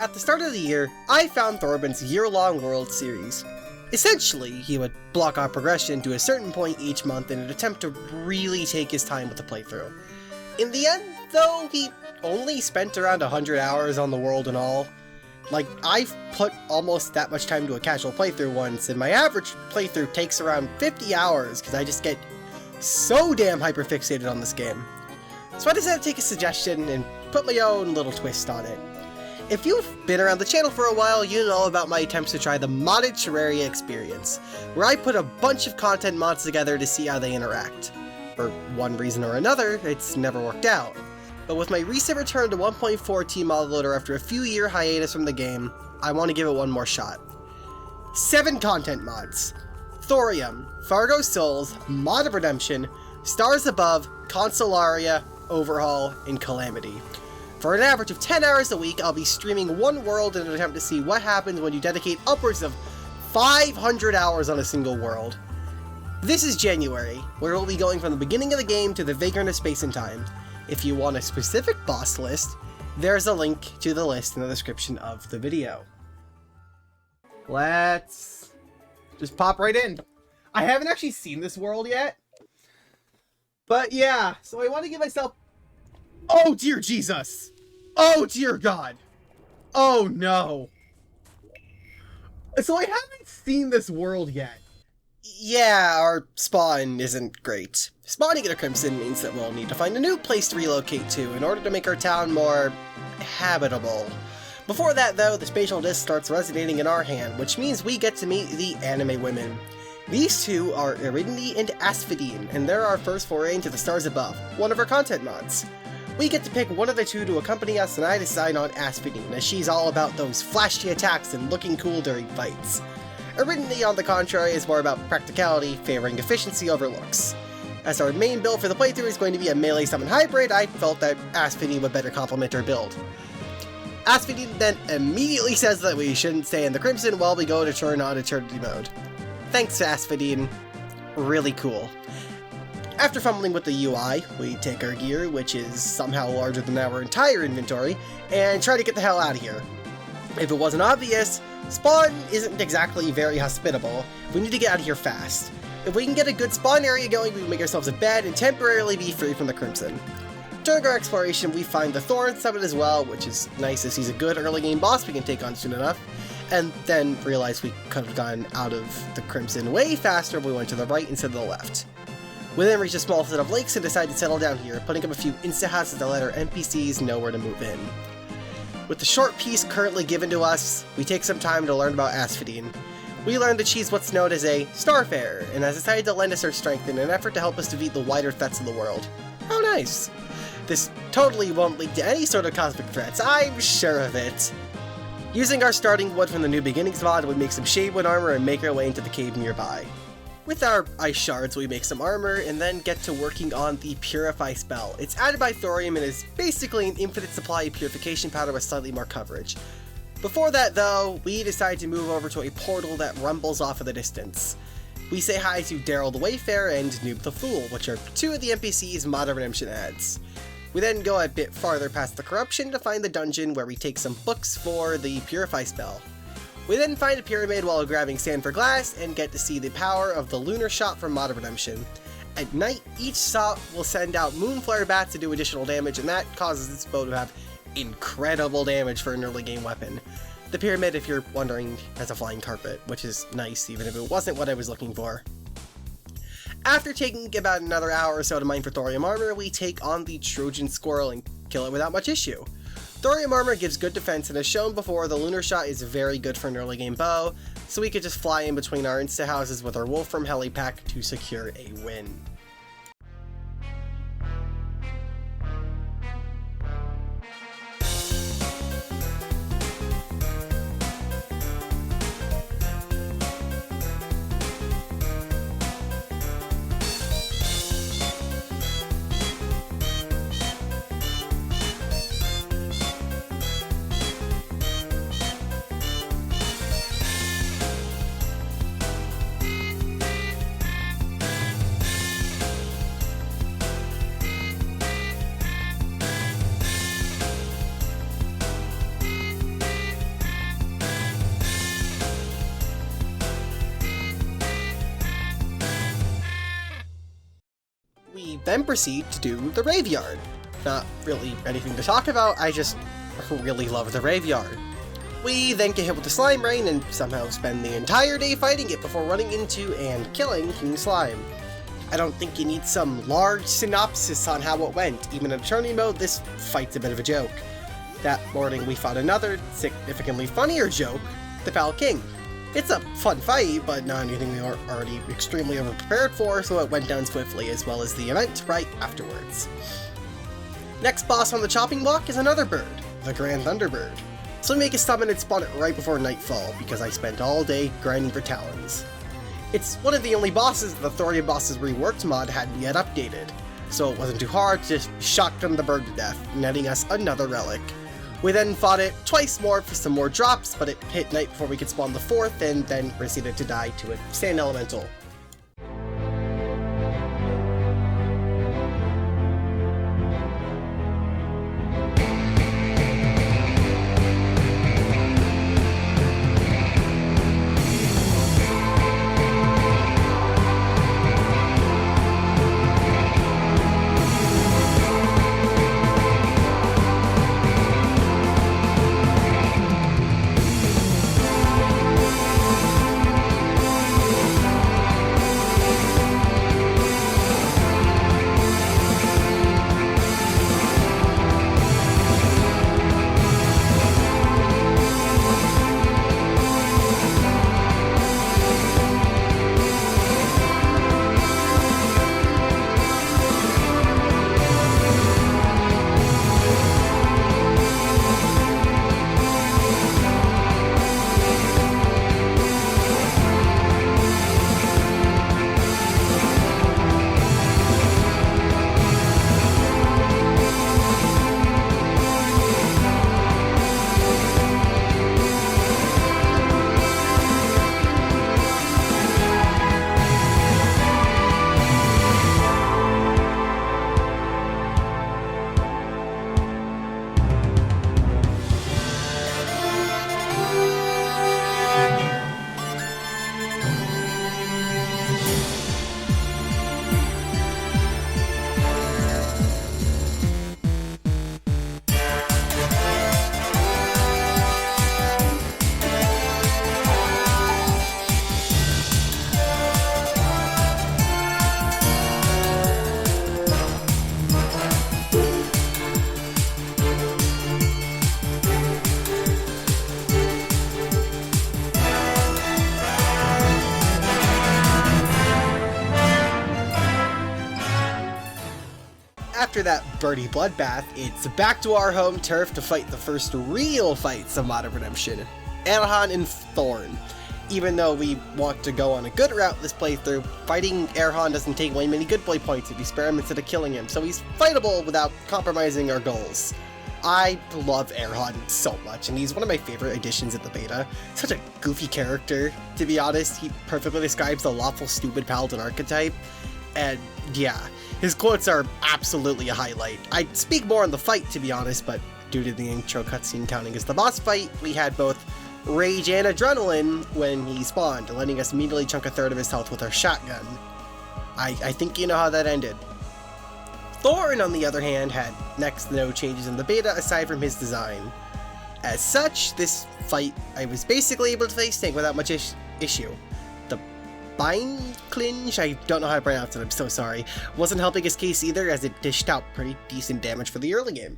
At the start of the year, I found Thorben's year-long World Series. Essentially, he would block off progression to a certain point each month in an attempt to really take his time with the playthrough. In the end, though, he only spent around 100 hours on the world in all. Like, I've put almost that much time to a casual playthrough once, and my average playthrough takes around 50 hours because I just get so damn hyperfixated on this game. So I decided to take a suggestion and put my own little twist on it. If you've been around the channel for a while, you know about my attempts to try the Modded Terraria Experience, where I put a bunch of content mods together to see how they interact. For one reason or another, it's never worked out. But with my recent return to 1.4T mod loader after a few-year hiatus from the game, I want to give it one more shot. 7 content mods: Thorium, Fargo Souls, Mod of Redemption, Stars Above, Consolaria, Overhaul, and Calamity. For an average of 10 hours a week, I'll be streaming one world in an attempt to see what happens when you dedicate upwards of 500 hours on a single world. This is January, where we'll be going from the beginning of the game to the Vagrant of Space and Time. If you want a specific boss list, there's a link to the list in the description of the video. Let's just pop right in. I haven't actually seen this world yet. But yeah, so I want to give myself... Oh dear Jesus! Oh dear God! Oh no! So I haven't seen this world yet. Yeah, our spawn isn't great. Spawning at a Crimson means that we'll need to find a new place to relocate to in order to make our town more habitable. Before that though, the spatial disc starts resonating in our hand, which means we get to meet the anime women. These two are Eridne and Asphodine, and they're our first foray into the Stars Above, one of our content mods. We get to pick one of the two to accompany us, and I decide on Asphodine, as she's all about those flashy attacks and looking cool during fights. Eridne, on the contrary, is more about practicality, favoring efficiency over looks. As our main build for the playthrough is going to be a melee summon hybrid, I felt that Asphodine would better complement her build. Asphodine then immediately says that we shouldn't stay in the Crimson while we go to turn on Eternity Mode. Thanks, Asphodine. Really cool. After fumbling with the UI, we take our gear, which is somehow larger than our entire inventory, and try to get the hell out of here. If it wasn't obvious, spawn isn't exactly very hospitable. We need to get out of here fast. If we can get a good spawn area going, we can make ourselves a bed and temporarily be free from the Crimson. During our exploration, we find the Thorn Summit as well, which is nice as he's a good early game boss we can take on soon enough, and then realize we could have gotten out of the Crimson way faster if we went to the right instead of the left. We then reach a small set of lakes and decide to settle down here, putting up a few insta-houses to let our NPCs know where to move in. With the short piece currently given to us, we take some time to learn about Asphodine. We learn that she's what's known as a Starfarer, and has decided to lend us her strength in an effort to help us defeat the wider threats of the world. How nice! This totally won't lead to any sort of cosmic threats, I'm sure of it. Using our starting wood from the New Beginnings mod, we make some Shadewood armor and make our way into the cave nearby. With our ice shards, we make some armor, and then get to working on the Purify spell. It's added by Thorium and is basically an infinite supply of purification powder with slightly more coverage. Before that though, we decide to move over to a portal that rumbles off in the distance. We say hi to Daryl the Wayfarer and Noob the Fool, which are two of the NPCs Mod of Redemption adds. We then go a bit farther past the corruption to find the dungeon where we take some books for the Purify spell. We then find a pyramid while grabbing sand for glass and get to see the power of the lunar shot from Mod of Redemption. At night, each shot will send out moonflare bats to do additional damage, and that causes this bow to have incredible damage for an early game weapon. The pyramid, if you're wondering, has a flying carpet, which is nice even if it wasn't what I was looking for. After taking about another hour or so to mine for thorium armor, we take on the Trojan Squirrel and kill it without much issue. Thorium armor gives good defense, and as shown before, the lunar shot is very good for an early game bow, so we could just fly in between our insta houses with our Wolfram helipack to secure a win. then proceed to do the Graveyard. Not really anything to talk about, I just really love the Graveyard. We then get hit with the Slime Rain and somehow spend the entire day fighting it before running into and killing King Slime. I don't think you need some large synopsis on how it went. Even in attorney mode, this fight's a bit of a joke. That morning we fought another, significantly funnier joke, the Pal King. It's a fun fight, but not anything we were already extremely overprepared for, so it went down swiftly, as well as the event right afterwards. Next boss on the chopping block is another bird, the Grand Thunderbird. So we make a summon and spawn it right before nightfall, because I spent all day grinding for talons. It's one of the only bosses that the Thorium Bosses Reworked mod hadn't yet updated, so it wasn't too hard to just shotgun the bird to death, netting us another relic. We then fought it twice more for some more drops, but it hit night before we could spawn the fourth, and then proceeded to die to a sand elemental. After that birdie bloodbath, it's back to our home turf to fight the first real fights of Modded Redemption, Erhan and Thorn. Even though we want to go on a good route this playthrough, fighting Erhan doesn't take away many good boy points if you spare him instead of killing him, so he's fightable without compromising our goals. I love Erhan so much, and he's one of my favorite additions in the beta. Such a goofy character, to be honest. He perfectly describes the lawful stupid paladin archetype, and yeah, his quotes are absolutely a highlight. I'd speak more on the fight, to be honest, but due to the intro cutscene counting as the boss fight, we had both rage and adrenaline when he spawned, letting us immediately chunk a third of his health with our shotgun. I think you know how that ended. Thorn, on the other hand, had next to no changes in the beta aside from his design. As such, this fight I was basically able to face tank without much issue. The Bind Clinch, I don't know how to pronounce it, I'm so sorry, wasn't helping his case either, as it dished out pretty decent damage for the early game.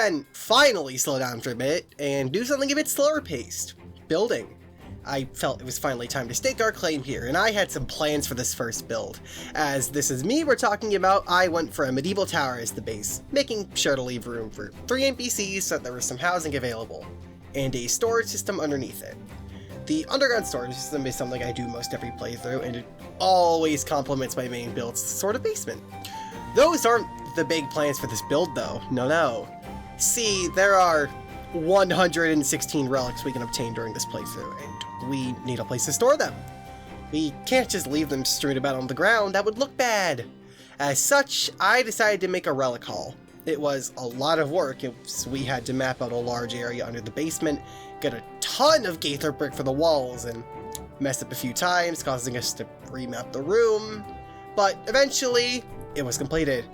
then finally slow down for a bit and do something a bit slower paced. Building. I felt it was finally time to stake our claim here, and I had some plans for this first build. As this is me we're talking about, I went for a medieval tower as the base, making sure to leave room for 3 NPCs so that there was some housing available, and a storage system underneath it. The underground storage system is something I do most every playthrough, and it always complements my main build's sort of basement. Those aren't the big plans for this build though, no. See, there are 116 relics we can obtain during this playthrough, and we need a place to store them. We can't just leave them strewn about on the ground, that would look bad. As such, I decided to make a relic hall. It was a lot of work, as we had to map out a large area under the basement, get a ton of Gaither brick for the walls, and mess up a few times, causing us to remap the room. But eventually, it was completed.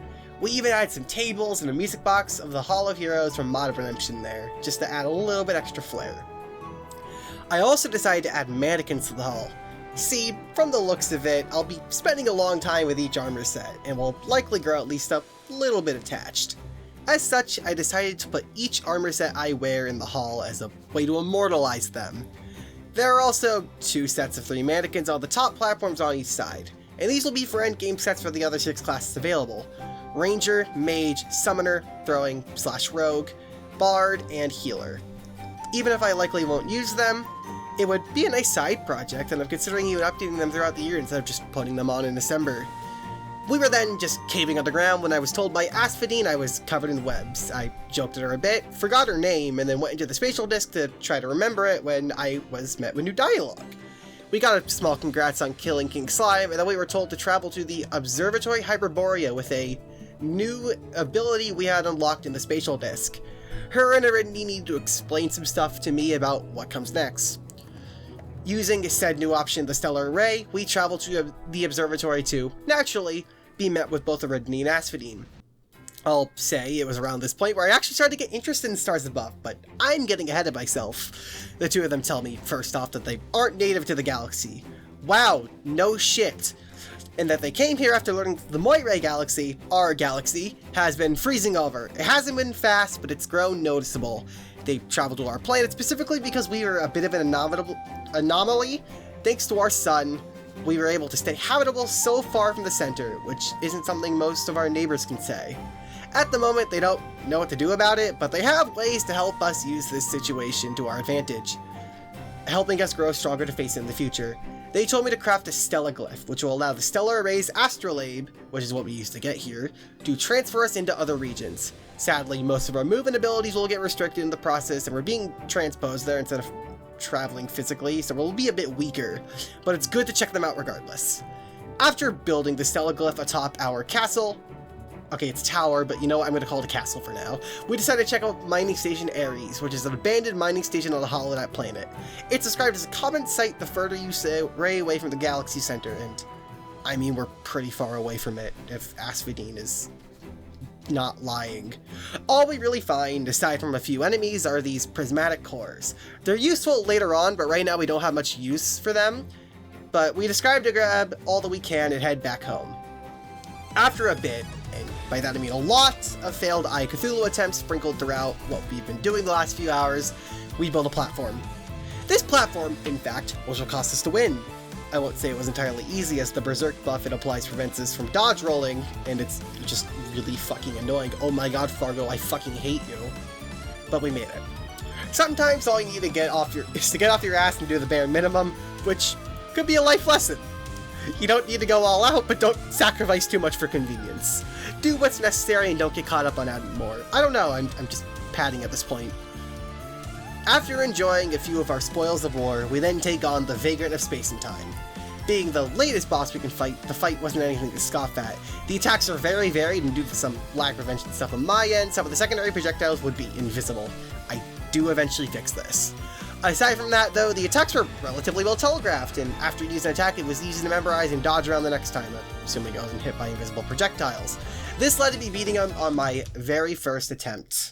We even added some tables and a music box of the Hall of Heroes from Modded Redemption there, just to add a little bit extra flair. I also decided to add mannequins to the hall. See, from the looks of it, I'll be spending a long time with each armor set, and will likely grow at least a little bit attached. As such, I decided to put each armor set I wear in the hall as a way to immortalize them. There are also 2 sets of 3 mannequins on the top platforms on each side, and these will be for endgame sets for the other 6 classes available: Ranger, Mage, Summoner, Throwing / Rogue, Bard, and Healer. Even if I likely won't use them, it would be a nice side project, and I'm considering even updating them throughout the year instead of just putting them on in December. We were then just caving underground when I was told by Asphodine I was covered in webs. I joked at her a bit, forgot her name, and then went into the spatial disk to try to remember it when I was met with new dialogue. We got a small congrats on killing King Slime, and then we were told to travel to the Observatory Hyperborea with a new ability we had unlocked in the spatial disk. Her and Aridity need to explain some stuff to me about what comes next. Using said new option, the Stellar Array, we traveled to the observatory to, naturally, be met with both Aridity and Asphodine. I'll say it was around this point where I actually started to get interested in stars above, but I'm getting ahead of myself. The 2 of them tell me, first off, that they aren't native to the galaxy. Wow, no shit. And that they came here after learning the Moiray galaxy, our galaxy, has been freezing over. It hasn't been fast, but it's grown noticeable. They traveled to our planet specifically because we were a bit of an anomaly. Thanks to our sun, we were able to stay habitable so far from the center, which isn't something most of our neighbors can say. At the moment, they don't know what to do about it, but they have ways to help us use this situation to our advantage, helping us grow stronger to face it in the future. They told me to craft a Stellaglyph, which will allow the Stellar Array's Astrolabe, which is what we used to get here, to transfer us into other regions. Sadly, most of our movement abilities will get restricted in the process, and we're being transposed there instead of traveling physically, so we'll be a bit weaker, but it's good to check them out regardless. After building the Stellaglyph atop our castle, okay, it's tower, but you know what, I'm going to call it a castle for now, we decided to check out Mining Station Ares, which is an abandoned mining station on the Holonet planet. It's described as a common site the further you stray away from the galaxy center, and I mean, we're pretty far away from it, if Asphodine is not lying. All we really find, aside from a few enemies, are these prismatic cores. They're useful later on, but right now we don't have much use for them, but we decided to grab all that we can and head back home. After a bit, and by that I mean a lot of failed Eye Cthulhu attempts sprinkled throughout what we've been doing the last few hours, we built a platform. This platform, in fact, was what cost us to win. I won't say it was entirely easy, as the Berserk buff it applies prevents us from dodge rolling, and it's just really fucking annoying. Oh my god, Fargo, I fucking hate you. But we made it. Sometimes all you need to get off your ass and do the bare minimum, which could be a life lesson. You don't need to go all out, but don't sacrifice too much for convenience. Do what's necessary and don't get caught up on adding more. I don't know, I'm just padding at this point. After enjoying a few of our spoils of war, we then take on the Vagrant of Space and Time. Being the latest boss we can fight, the fight wasn't anything to scoff at. The attacks are very varied, and due to some lag prevention stuff on my end, some of the secondary projectiles would be invisible. I do eventually fix this. Aside from that, though, the attacks were relatively well telegraphed, and after using an attack, it was easy to memorize and dodge around the next time, assuming I wasn't hit by invisible projectiles. This led to me beating him on my very first attempt.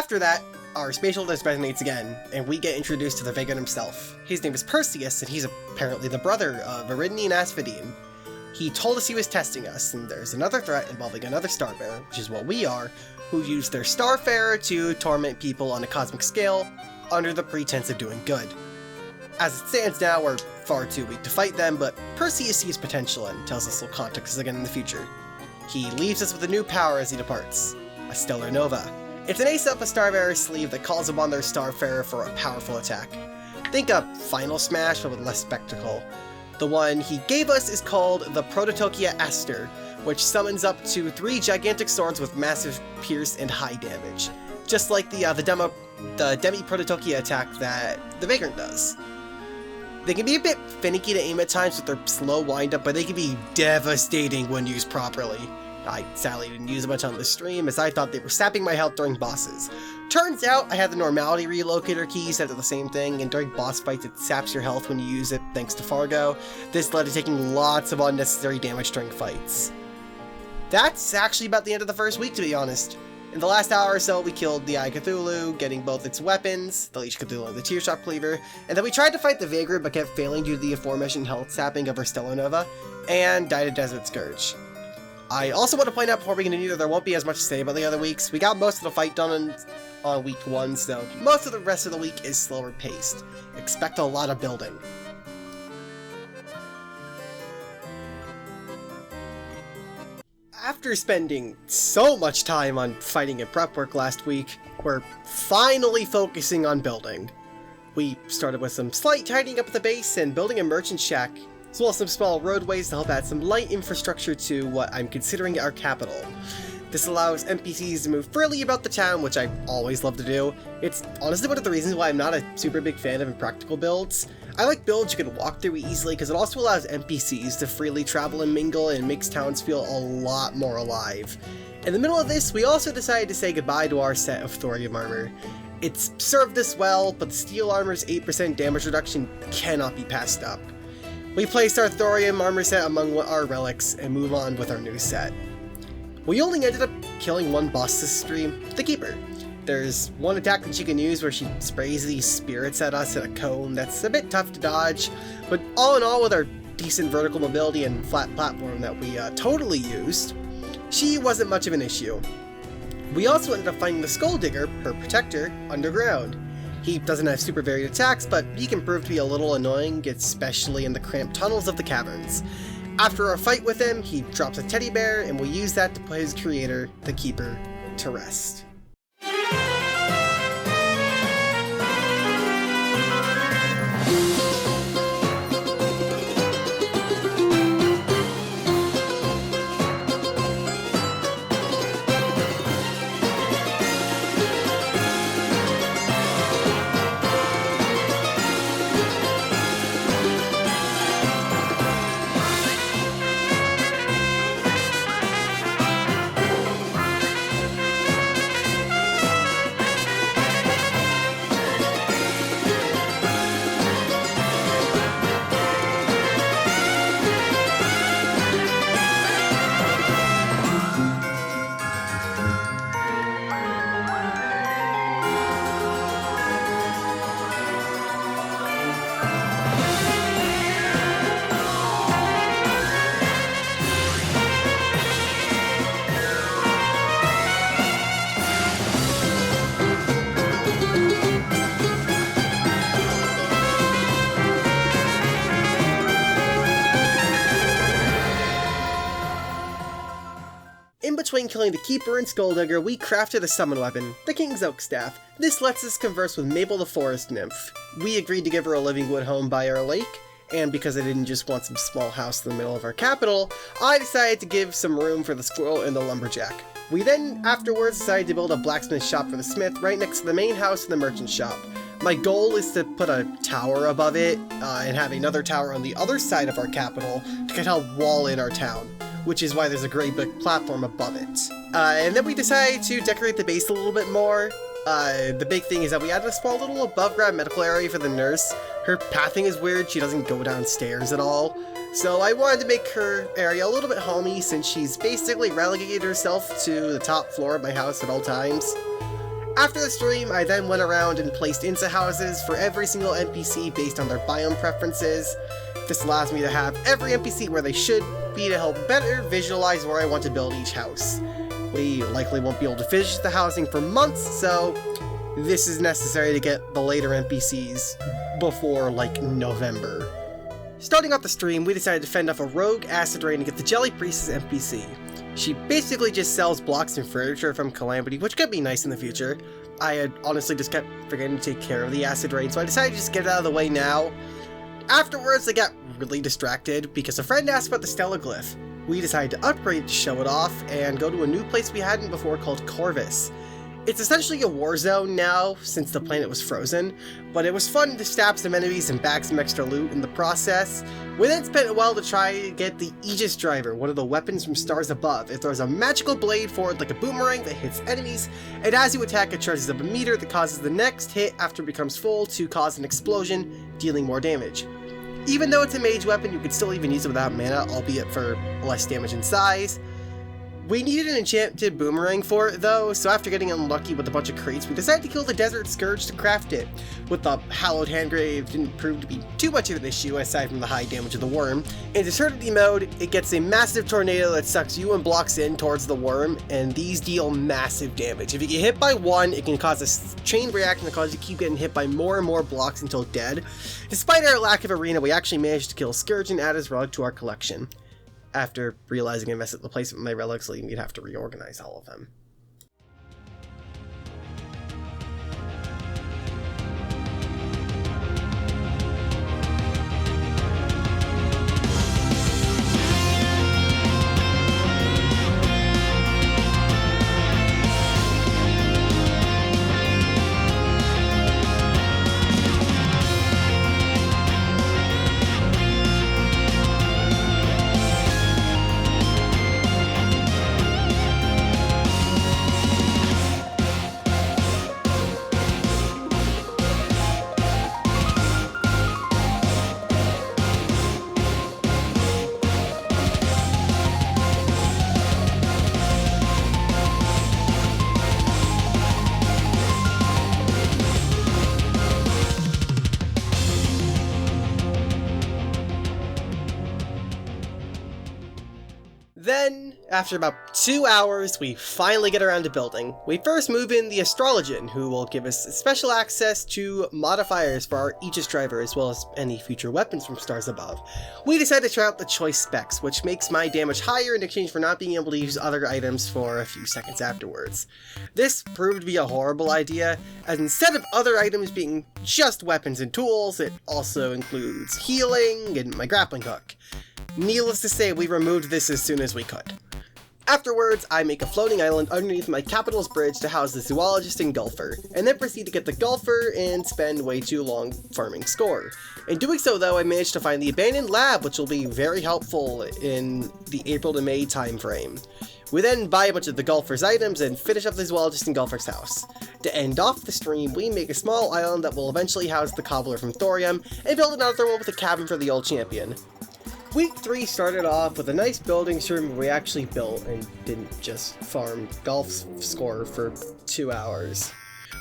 After that, our spatial disc resonates again, and we get introduced to the Vagrant himself. His name is Perseus, and he's apparently the brother of Aridine and Asphodine. He told us he was testing us, and there's another threat involving another starbearer, which is what we are, who use their starfarer to torment people on a cosmic scale under the pretense of doing good. As it stands now, we're far too weak to fight them, but Perseus sees potential and tells us he'll contact us again in the future. He leaves us with a new power as he departs, a stellar nova. It's an ace up a starbearer's sleeve that calls upon their starfarer for a powerful attack. Think a Final Smash, but with less spectacle. The one he gave us is called the Prototokya Aster, which summons up to 3 gigantic swords with massive pierce and high damage, just like the Demi-Prototokya attack that the Vagrant does. They can be a bit finicky to aim at times with their slow wind-up, but they can be devastating when used properly. I sadly didn't use a bunch on the stream, as I thought they were sapping my health during bosses. Turns out I had the normality relocator keys that do the same thing, and during boss fights it saps your health when you use it thanks to Fargo. This led to taking lots of unnecessary damage during fights. That's actually about the end of the first week, to be honest. In the last hour or so, we killed the Eye Cthulhu, getting both its weapons, the Leech Cthulhu and the Tearshot Cleaver, and then we tried to fight the Vagrant but kept failing due to the aforementioned health sapping of our Stellar Nova, and died of Desert Scourge. I also want to point out before we continue that there won't be as much to say about the other weeks. We got most of the fight done on week 1, so most of the rest of the week is slower paced. Expect a lot of building. After spending so much time on fighting and prep work last week, we're finally focusing on building. We started with some slight tidying up at the base and building a merchant shack, as well as some small roadways to help add some light infrastructure to what I'm considering our capital. This allows NPCs to move freely about the town, which I always love to do. It's honestly one of the reasons why I'm not a super big fan of impractical builds. I like builds you can walk through easily because it also allows NPCs to freely travel and mingle and makes towns feel a lot more alive. In the middle of this, we also decided to say goodbye to our set of thorium armor. It's served us well, but the steel armor's 8% damage reduction cannot be passed up. We placed our thorium armor set among our relics and move on with our new set. We only ended up killing one boss this stream, the Keeper. There's one attack that she can use where she sprays these spirits at us in a cone that's a bit tough to dodge, but all in all, with our decent vertical mobility and flat platform that we totally used, she wasn't much of an issue. We also ended up finding the Skulldigger, her protector, underground. He doesn't have super varied attacks, but he can prove to be a little annoying, especially in the cramped tunnels of the caverns. After our fight with him, he drops a teddy bear, and we use that to put his creator, the Keeper, to rest. Between killing the Keeper and Skulldigger, we crafted a summon weapon, the King's Oak Staff. This lets us converse with Mabel the Forest Nymph. We agreed to give her a living wood home by our lake, and because I didn't just want some small house in the middle of our capital, I decided to give some room for the squirrel and the lumberjack. We then, afterwards, decided to build a blacksmith shop for the smith right next to the main house and the merchant shop. My goal is to put a tower above it, and have another tower on the other side of our capital to kind of wall in our town, which is why there's a great big platform above it. And then we decided to decorate the base a little bit more. The big thing is that we added a small little above-ground medical area for the nurse. Her pathing is weird, she doesn't go downstairs at all. So I wanted to make her area a little bit homey since she's basically relegated herself to the top floor of my house at all times. After the stream, I then went around and placed insta houses for every single NPC based on their biome preferences. This allows me to have every NPC where they should be to help better visualize where I want to build each house. We likely won't be able to finish the housing for months, so this is necessary to get the later NPCs before, like, November. Starting off the stream, we decided to fend off a rogue acid rain and get the Jelly Priestess NPC. She basically just sells blocks and furniture from Calamity, which could be nice in the future. I had honestly just kept forgetting to take care of the acid rain, so I decided to just get it out of the way now. Afterwards, I got really distracted because a friend asked about the Stella Glyph. We decided to upgrade to show it off and go to a new place we hadn't before called Corvus. It's essentially a war zone now, since the planet was frozen, but it was fun to stab some enemies and bag some extra loot in the process. We then spent a while to try to get the Aegis Driver, one of the weapons from Stars Above. It throws a magical blade forward like a boomerang that hits enemies, and as you attack it charges up a meter that causes the next hit after it becomes full to cause an explosion, dealing more damage. Even though it's a mage weapon, you could still even use it without mana, albeit for less damage in size. We needed an enchanted boomerang for it though, so after getting unlucky with a bunch of crates, we decided to kill the Desert Scourge to craft it. With the Hallowed Handgrave, it didn't prove to be too much of an issue aside from the high damage of the worm. In Eternity mode, it gets a massive tornado that sucks you and blocks in towards the worm, and these deal massive damage. If you get hit by one, it can cause a chain reaction that causes you to keep getting hit by more and more blocks until dead. Despite our lack of arena, we actually managed to kill Scourge and add his relic to our collection. After realizing I messed up the placement of my relics, we'd have to reorganize all of them. Then, after about 2 hours, we finally get around to building. We first move in the Astrologian, who will give us special access to modifiers for our Aegis Driver, as well as any future weapons from Stars Above. We decide to try out the choice specs, which makes my damage higher in exchange for not being able to use other items for a few seconds afterwards. This proved to be a horrible idea, as instead of other items being just weapons and tools, it also includes healing and my grappling hook. Needless to say, we removed this as soon as we could. Afterwards, I make a floating island underneath my capital's bridge to house the zoologist and golfer, and then proceed to get the golfer and spend way too long farming score. In doing so though, I managed to find the abandoned lab, which will be very helpful in the April to May time frame. We then buy a bunch of the golfer's items and finish up the zoologist and golfer's house. To end off the stream, we make a small island that will eventually house the cobbler from Thorium, and build another one with a cabin for the old champion. Week 3 started off with a nice building stream where we actually built and didn't just farm golf score for 2 hours.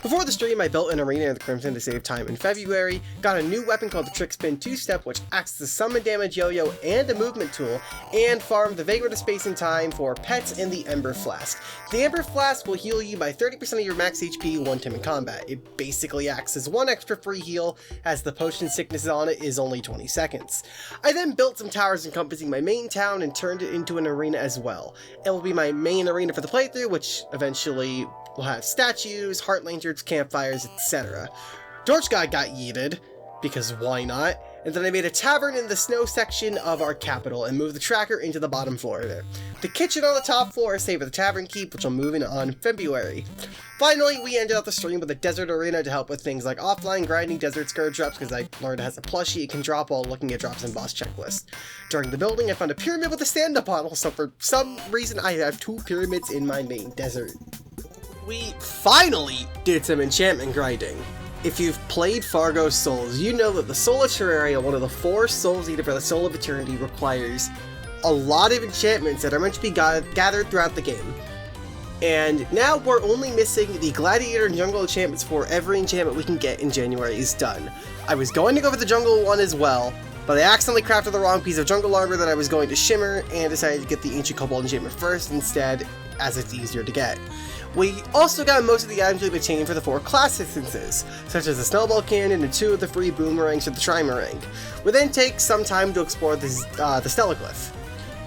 Before the stream, I built an arena in the Crimson to save time in February, got a new weapon called the Trick Spin 2-Step, which acts as a summon damage yo-yo and a movement tool, and farmed the Vagrant of Space and Time for pets and the Ember Flask. The Ember Flask will heal you by 30% of your max HP one time in combat. It basically acts as one extra free heal, as the potion sickness on it is only 20 seconds. I then built some towers encompassing my main town and turned it into an arena as well. It will be my main arena for the playthrough, which eventually will have statues, heart lanterns, campfires, etc. Torch God got yeeted, because why not? And then I made a tavern in the snow section of our capital and moved the tracker into the bottom floor of it. The kitchen on the top floor stayed with the tavern keep, which will move in on February. Finally, we ended out the stream with a desert arena to help with things like offline grinding desert scourge drops, because I learned it has a plushie it can drop while looking at drops and boss checklist. During the building, I found a pyramid with a stand-up model, so for some reason I have 2 pyramids in my main desert. We finally did some enchantment grinding. If you've played Fargo Souls, you know that the Soul of Terraria, one of the 4 souls needed for the Soul of Eternity, requires a lot of enchantments that are meant to be gathered throughout the game. And now we're only missing the Gladiator and Jungle enchantments for every enchantment we can get in January is done. I was going to go for the Jungle one as well, but I accidentally crafted the wrong piece of Jungle armor that I was going to shimmer and decided to get the Ancient Kobold enchantment first instead, as it's easier to get. We also got most of the items we've obtained for the 4 class instances, such as the Snowball Cannon and 2 of the free boomerangs of the Trimarang. We then take some time to explore the Stellaglyph.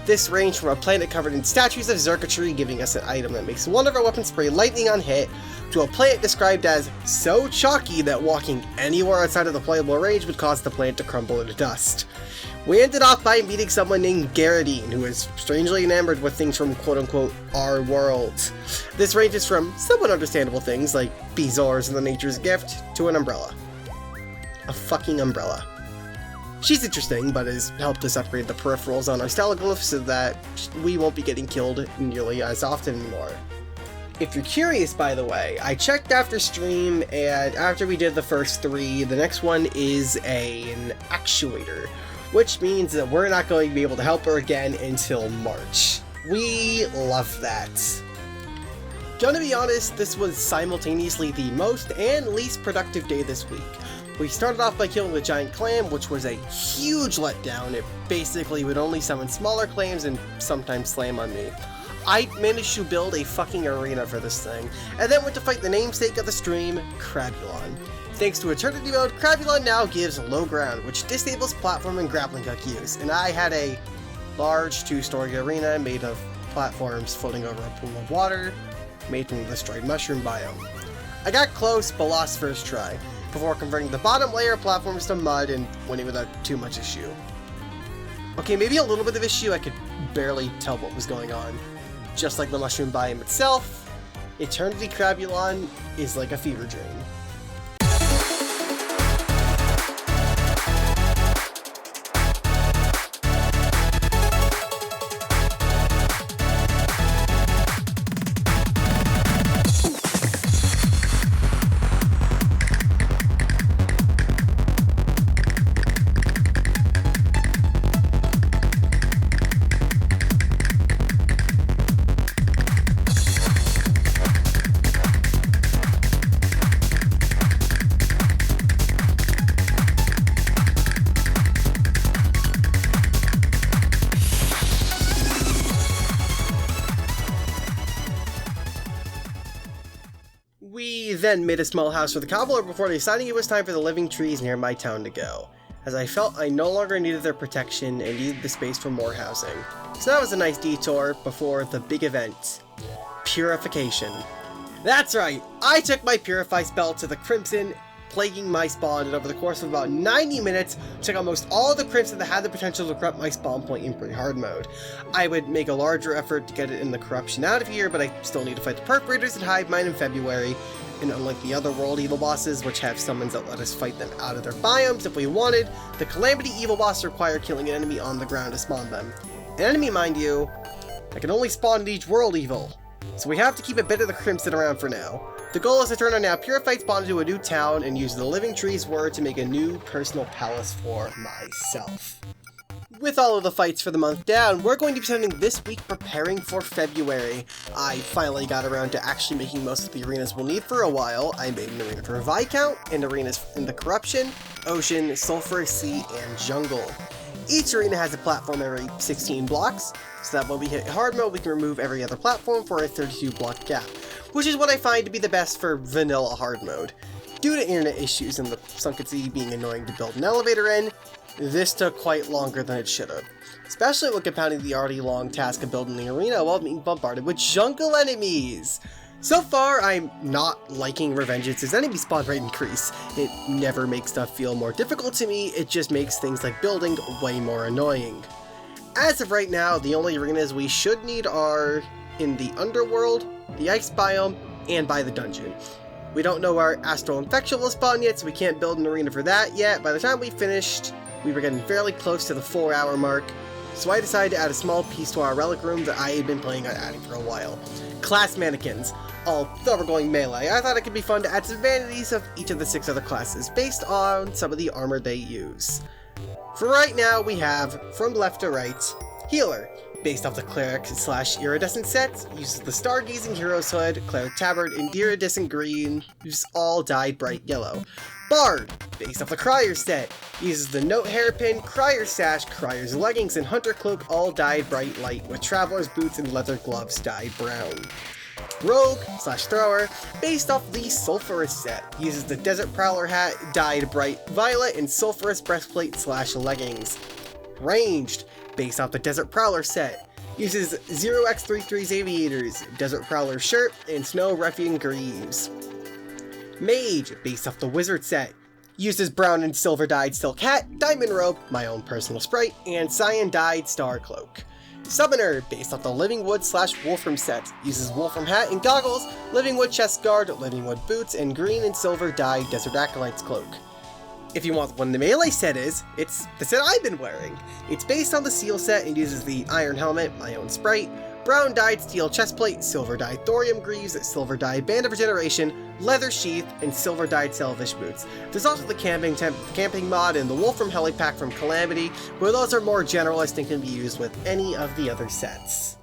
This ranged from a planet covered in statues of circuitry, giving us an item that makes one of our weapons spray lightning on hit, to a planet described as so chalky that walking anywhere outside of the playable range would cause the planet to crumble into dust. We ended off by meeting someone named Garradine, who is strangely enamored with things from quote-unquote our world. This ranges from somewhat understandable things like Bezoars and the Nature's Gift to an umbrella. A fucking umbrella. She's interesting, but has helped us upgrade the peripherals on our Stellaglyph so that we won't be getting killed nearly as often anymore. If you're curious, by the way, I checked after stream, and after we did the first 3, the next one is an actuator, which means that we're not going to be able to help her again until March. We love that. Gonna be honest, this was simultaneously the most and least productive day this week. We started off by killing the giant clam, which was a huge letdown. It basically would only summon smaller clams and sometimes slam on me. I managed to build a fucking arena for this thing, and then went to fight the namesake of the stream, Crabulon. Thanks to Eternity Mode, Crabulon now gives low ground, which disables platform and grappling hook use, and I had a large 2-story arena made of platforms floating over a pool of water, made from the destroyed mushroom biome. I got close, but lost first try, before converting the bottom layer of platforms to mud and winning without too much issue. Okay, maybe a little bit of issue, I could barely tell what was going on. Just like the mushroom biome itself, Eternity Crabulon is like a fever dream. We then made a small house for the cobbler before deciding it was time for the living trees near my town to go, as I felt I no longer needed their protection and needed the space for more housing. So that was a nice detour before the big event, Purification. That's right, I took my Purify spell to the Crimson, plaguing my spawn, and over the course of about 90 minutes, took almost all the Crimson that had the potential to corrupt my spawn point in pretty hard mode. I would make a larger effort to get it in the corruption out of here, but I still need to fight the Perforators and Hive Mind in February, and unlike the other world evil bosses, which have summons that let us fight them out of their biomes if we wanted, the Calamity evil boss require killing an enemy on the ground to spawn them. An enemy, mind you, that can only spawn in each world evil, so we have to keep a bit of the Crimson around for now. The goal is to turn our now purified spawn into a new town and use the Living Tree's word to make a new personal palace for myself. With all of the fights for the month down, we're going to be spending this week preparing for February. I finally got around to actually making most of the arenas we'll need for a while. I made an arena for Viscount, and arenas in the Corruption, Ocean, Sulphurous Sea, and Jungle. Each arena has a platform every 16 blocks, so that when we hit hard mode we can remove every other platform for a 32 block gap, which is what I find to be the best for vanilla hard mode. Due to internet issues and the Sunken Sea being annoying to build an elevator in, this took quite longer than it should have, especially when compounding the already long task of building the arena while being bombarded with jungle enemies. So far, I'm not liking Revengeance's enemy spawn rate increase. It never makes stuff feel more difficult to me, it just makes things like building way more annoying. As of right now, the only arenas we should need are in the Underworld, the Ice Biome, and by the dungeon. We don't know where Astral Infection will spawn yet, so we can't build an arena for that yet. By the time we finished, we were getting fairly close to the 4-hour mark, so I decided to add a small piece to our relic room that I had been planning on adding for a while. Class mannequins. Although we're going melee, I thought it could be fun to add some vanities of each of the 6 other classes based on some of the armor they use. For right now, we have, from left to right, Healer. based off the Cleric/Iridescent set, uses the Stargazing Hero's Hood, Cleric Tabard, and Iridescent Green, who's all dyed bright yellow. Bard, based off the Crier set, uses the Note Hairpin, Crier Sash, Crier's Leggings, and Hunter Cloak, all dyed bright light, with Traveler's Boots and Leather Gloves dyed brown. Rogue/Thrower, based off the Sulphurous set, uses the Desert Prowler hat dyed bright violet and Sulphurous Breastplate/Leggings. Ranged, based off the Desert Prowler set, uses 0x33's Aviators, Desert Prowler shirt, and Snow Ruffian Greaves. Mage, based off the Wizard set, uses brown and silver dyed silk hat, diamond robe, my own personal sprite, and cyan dyed star cloak. Summoner, based off the Living Wood/Wolfram set, uses Wolfram hat and goggles, Living Wood chest guard, Living Wood boots, and green and silver dyed Desert Acolyte's cloak. If you want what the melee set is, it's the set I've been wearing. It's based on the Seal set and uses the Iron Helmet, my own sprite, brown dyed steel chestplate, silver dyed thorium greaves, silver dyed Band of Regeneration, leather sheath, and silver dyed Selfish boots. There's also the camping mod and the Wolfram Helipack from Calamity, where those are more generalist and can be used with any of the other sets.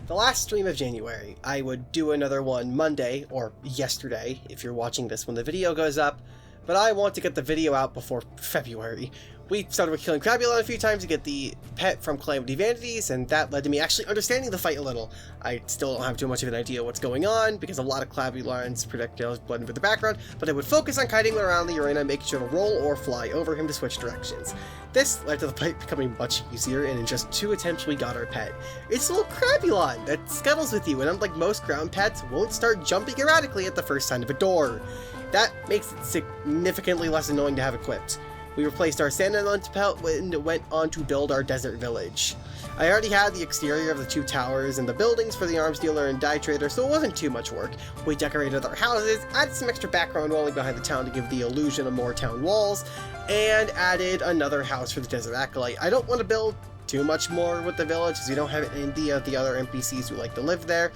The last stream of January, I would do another one Monday, or yesterday, if you're watching this when the video goes up, but I want to get the video out before February. We started with killing Crabulon a few times to get the pet from Calamity Vanities, and that led to me actually understanding the fight a little. I still don't have too much of an idea what's going on, because a lot of Crabulon's projectiles blend into the background, but I would focus on kiting him around the arena, making sure to roll or fly over him to switch directions. This led to the fight becoming much easier, and in just 2 attempts we got our pet. It's a little Crabulon that scuttles with you, and unlike most ground pets, won't start jumping erratically at the first sign of a door. That makes it significantly less annoying to have equipped. We replaced our sand element pelt and went on to build our desert village. I already had the exterior of the 2 towers and the buildings for the arms dealer and dye trader, so it wasn't too much work. We decorated our houses, added some extra background walling behind the town to give the illusion of more town walls, and added another house for the desert acolyte. I don't want to build too much more with the village, as we don't have any of the other NPCs who like to live there.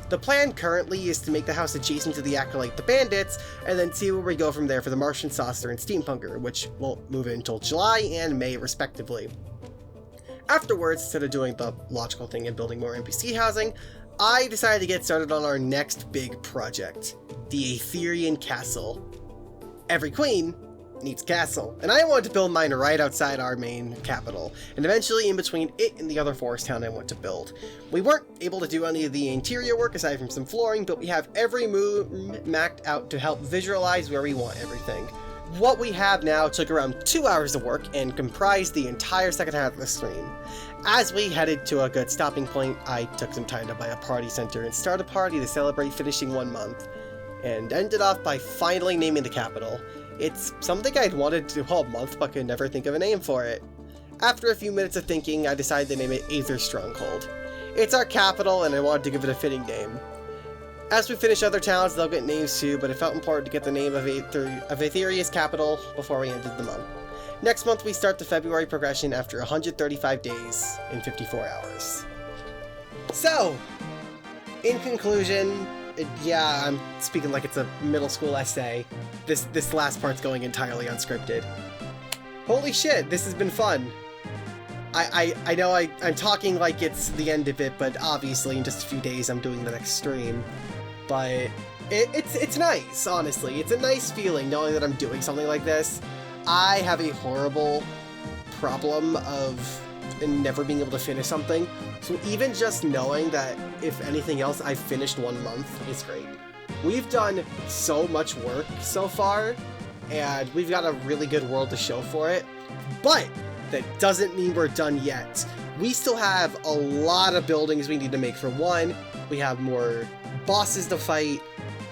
The plan currently is to make the house adjacent to the Acolyte the Bandits, and then see where we go from there for the Martian Saucer and Steampunker, which will move in until July and May respectively. Afterwards, instead of doing the logical thing and building more NPC housing, I decided to get started on our next big project, the Aetherian Castle. Every queen needs castle, and I wanted to build mine right outside our main capital, and eventually in between it and the other forest town I want to build. We weren't able to do any of the interior work aside from some flooring, but we have every room mapped out to help visualize where we want everything. What we have now took around 2 hours of work and comprised the entire second half of the stream. As we headed to a good stopping point, I took some time to buy a party center and start a party to celebrate finishing 1 month, and ended off by finally naming the capital. It's something I'd wanted to do all month, but could never think of a name for it. After a few minutes of thinking, I decided to name it Aether Stronghold. It's our capital, and I wanted to give it a fitting name. As we finish other towns, they'll get names too, but it felt important to get the name of Aetheria's capital before we ended the month. Next month, we start the February progression after 135 days and 54 hours. So, in conclusion, yeah, I'm speaking like it's a middle school essay. This last part's going entirely unscripted. Holy shit, this has been fun. I know I'm talking like it's the end of it, but obviously in just a few days I'm doing the next stream. But it's nice, honestly. It's a nice feeling knowing that I'm doing something like this. I have a horrible problem of never being able to finish something, so even just knowing that, if anything else, I've finished 1 month is great. We've done so much work so far, and we've got a really good world to show for it, but that doesn't mean we're done yet. We still have a lot of buildings we need to make. For one, we have more bosses to fight,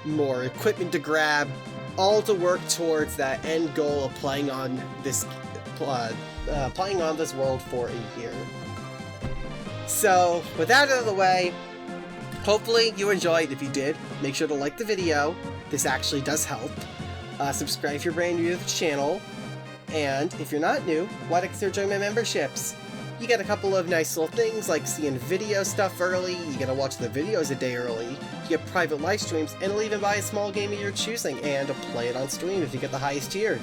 more equipment to grab, all to work towards that end goal of playing on this world for a year. So, with that out of the way, hopefully you enjoyed. If you did, make sure to like the video. This actually does help. Subscribe if you're brand new to the channel. And if you're not new, why not consider joining my memberships? You get a couple of nice little things like seeing video stuff early, you get to watch the videos a day early, you get private live streams, and it'll even buy a small game of your choosing and play it on stream if you get the highest tier.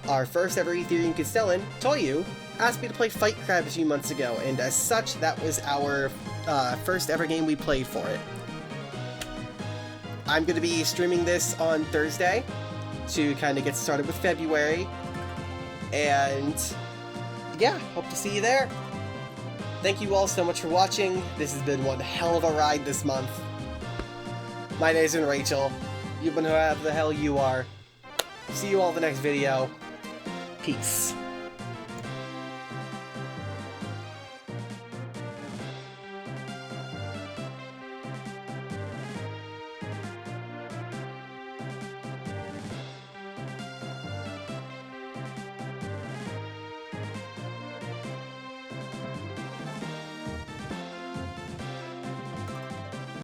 Our first ever Aetherian Castellan, Toyu, asked me to play Fight Crab a few months ago, and as such, that was our first ever game we played for it. I'm going to be streaming this on Thursday to kind of get started with February, and yeah, hope to see you there. Thank you all so much for watching. This has been one hell of a ride this month. My name's been Rachel. You've been whoever the hell you are. See you all in the next video. Peace.